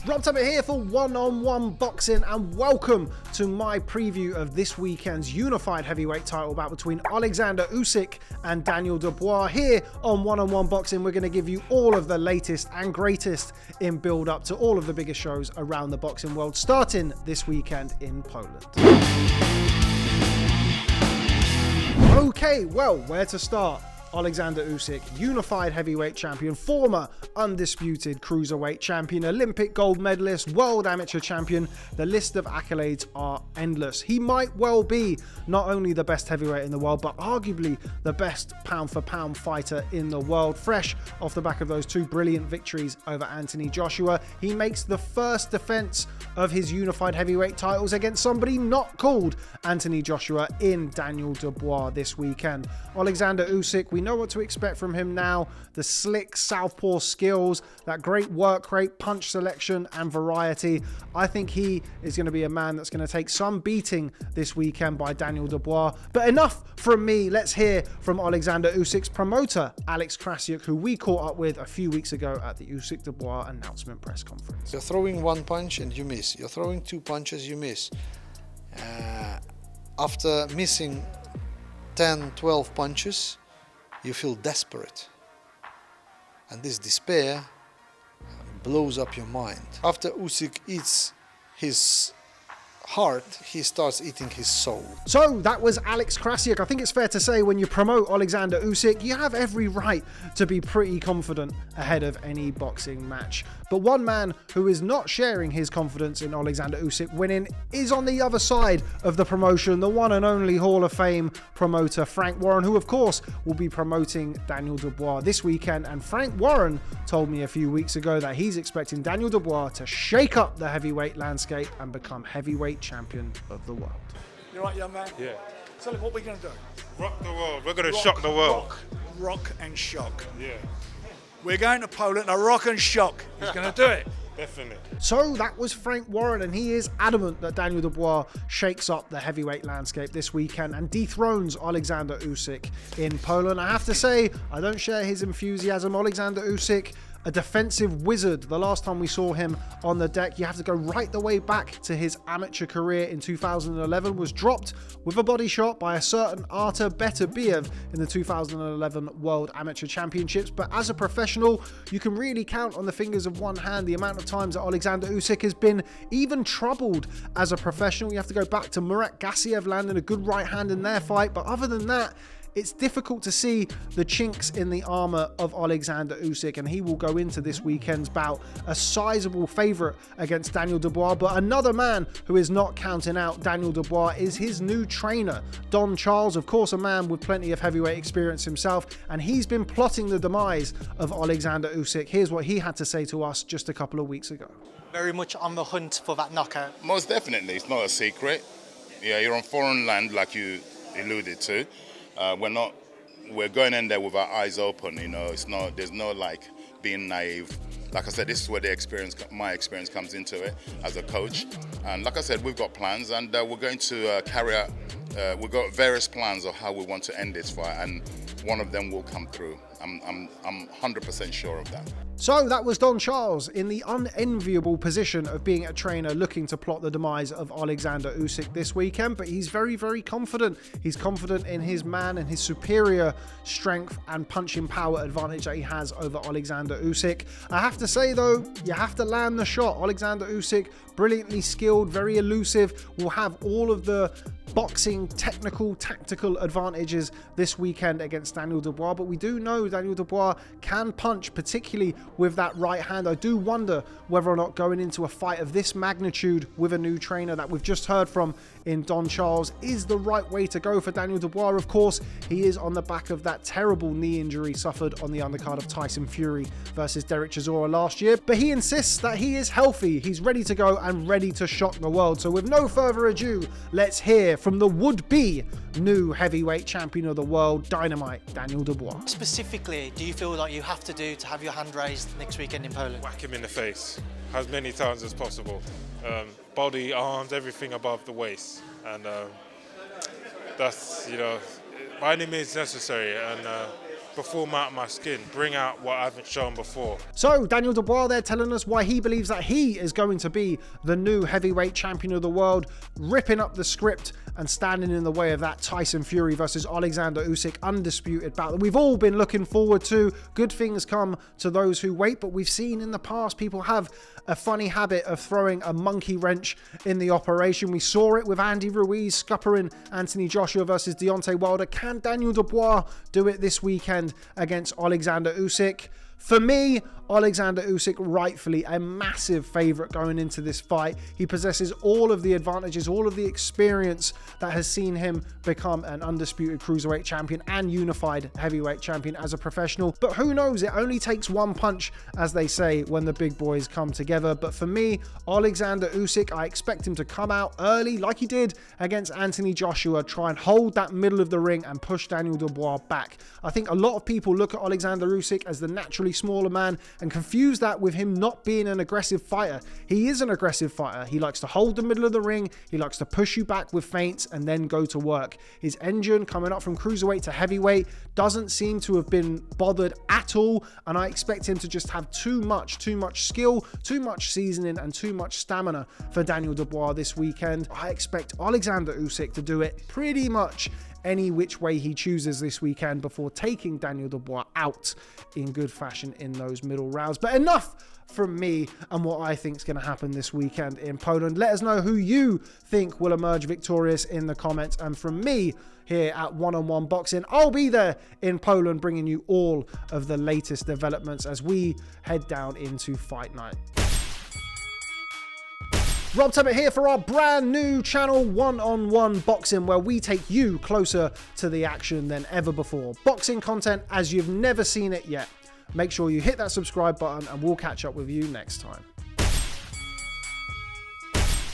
Rob Tebbutt here for One-on-One Boxing, and welcome to my preview of this weekend's unified heavyweight title bout between Oleksandr Usyk and Daniel Dubois. Here on One-on-One Boxing, we're going to give you all of the latest and greatest in build-up to all of the biggest shows around the boxing world, starting this weekend in Poland. Okay, well, where to start? Oleksandr Usyk, unified heavyweight champion, former undisputed cruiserweight champion, Olympic gold medalist, world amateur champion. The list of accolades are endless. He might well be not only the best heavyweight in the world, but arguably the best pound for pound fighter in the world. Fresh off the back of those two brilliant victories over Anthony Joshua, he makes the first defense of his unified heavyweight titles against somebody not called Anthony Joshua in Daniel Dubois this weekend. Oleksandr Usyk, we know what to expect from him now. The slick southpaw skills, that great work rate, punch selection and variety. I think he is going to be a man that's going to take some beating this weekend by Daniel Dubois. But enough from me. Let's hear from Oleksandr Usyk's promoter, Alex Krasiuk, who we caught up with a few weeks ago at the Usyk-Dubois announcement press conference. You're throwing one punch and you miss. You're throwing two punches, you miss. After missing 10, 12 punches, you feel desperate. And this despair blows up your mind. After Usyk eats his heart, he starts eating his soul. So that was Alex Krasiuk. I think it's fair to say when you promote Oleksandr Usyk, you have every right to be pretty confident ahead of any boxing match. But one man who is not sharing his confidence in Oleksandr Usyk winning is on the other side of the promotion, the one and only Hall of Fame promoter Frank Warren, who of course will be promoting Daniel Dubois this weekend. And Frank Warren told me a few weeks ago that he's expecting Daniel Dubois to shake up the heavyweight landscape and become heavyweight champion of the world. You right, young man? Yeah. Tell him what we're going to do. Rock the world. We're going to shock the world. Rock and shock. Yeah. We're going to Poland to rock and shock. He's going to do it. Definitely. So that was Frank Warren, and he is adamant that Daniel Dubois shakes up the heavyweight landscape this weekend and dethrones Oleksandr Usyk in Poland. I have to say, I don't share his enthusiasm. Oleksandr Usyk, a defensive wizard. The last time we saw him on the deck, you have to go right the way back to his amateur career in 2011, was dropped with a body shot by a certain Artur Beterbiev in the 2011 World Amateur Championships. But as a professional, you can really count on the fingers of one hand the amount of times that Oleksandr Usyk has been even troubled as a professional. You have to go back to Murat Gassiev landing a good right hand in their fight, but other than that, it's difficult to see the chinks in the armour of Oleksandr Usyk, and he will go into this weekend's bout a sizable favourite against Daniel Dubois. But another man who is not counting out Daniel Dubois is his new trainer, Don Charles, of course a man with plenty of heavyweight experience himself, and he's been plotting the demise of Oleksandr Usyk. Here's what he had to say to us just a couple of weeks ago. Very much on the hunt for that knockout. Most definitely, it's not a secret. Yeah, you're on foreign land, like you alluded to. We're going in there with our eyes open, you know. There's no like being naive. Like I said, this is where my experience comes into it as a coach. And like I said, we've got plans, and we're going to carry out. We've got various plans of how we want to end this fight, and one of them will come through. I'm 100% sure of that. So that was Don Charles in the unenviable position of being a trainer looking to plot the demise of Oleksandr Usyk this weekend, but he's very, very confident. He's confident in his man and his superior strength and punching power advantage that he has over Oleksandr Usyk. I have to say though, you have to land the shot. Oleksandr Usyk, brilliantly skilled, very elusive, will have all of the boxing, technical, tactical advantages this weekend against Daniel Dubois, but we do know Daniel Dubois can punch, particularly with that right hand. I do wonder whether or not going into a fight of this magnitude with a new trainer that we've just heard from in Don Charles is the right way to go for Daniel Dubois. Of course, he is on the back of that terrible knee injury suffered on the undercard of Tyson Fury versus Derek Chisora last year, but he insists that he is healthy, he's ready to go and ready to shock the world. So with no further ado, let's hear from the would-be new heavyweight champion of the world, Dynamite, Daniel Dubois. Specifically, do you feel like you have to do to have your hand raised next weekend in Poland? Whack him in the face as many times as possible. Body, arms, everything above the waist. And that's, by any means necessary. And perform out of my skin, bring out what I haven't shown before. So Daniel Dubois there telling us why he believes that he is going to be the new heavyweight champion of the world, ripping up the script and standing in the way of that Tyson Fury versus Oleksandr Usyk undisputed battle that we've all been looking forward to. Good things come to those who wait, but we've seen in the past people have a funny habit of throwing a monkey wrench in the operation. We saw it with Andy Ruiz scuppering Anthony Joshua versus Deontay Wilder. Can Daniel Dubois do it this weekend against Oleksandr Usyk? For me, Oleksandr Usyk rightfully a massive favourite going into this fight. He possesses all of the advantages, all of the experience that has seen him become an undisputed cruiserweight champion and unified heavyweight champion as a professional. But who knows, it only takes one punch, as they say, when the big boys come together. But for me, Oleksandr Usyk, I expect him to come out early like he did against Anthony Joshua, try and hold that middle of the ring and push Daniel Dubois back. I think a lot of people look at Oleksandr Usyk as the naturally smaller man and confuse that with him not being an aggressive fighter. He is an aggressive fighter. He likes to hold the middle of the ring. He likes to push you back with feints and then go to work. His engine coming up from cruiserweight to heavyweight doesn't seem to have been bothered at all, and I expect him to just have too much skill, too much seasoning and too much stamina for Daniel Dubois this weekend. I expect Oleksandr Usyk to do it pretty much any which way he chooses this weekend before taking Daniel Dubois out in good fashion in those middle rounds. But enough from me and what I think is going to happen this weekend in Poland. Let us know who you think will emerge victorious in the comments. And from me here at One on One Boxing, I'll be there in Poland bringing you all of the latest developments as we head down into fight night. Rob Tebbutt here for our brand new channel, One on One Boxing, where we take you closer to the action than ever before. Boxing content as you've never seen it yet. Make sure you hit that subscribe button and we'll catch up with you next time.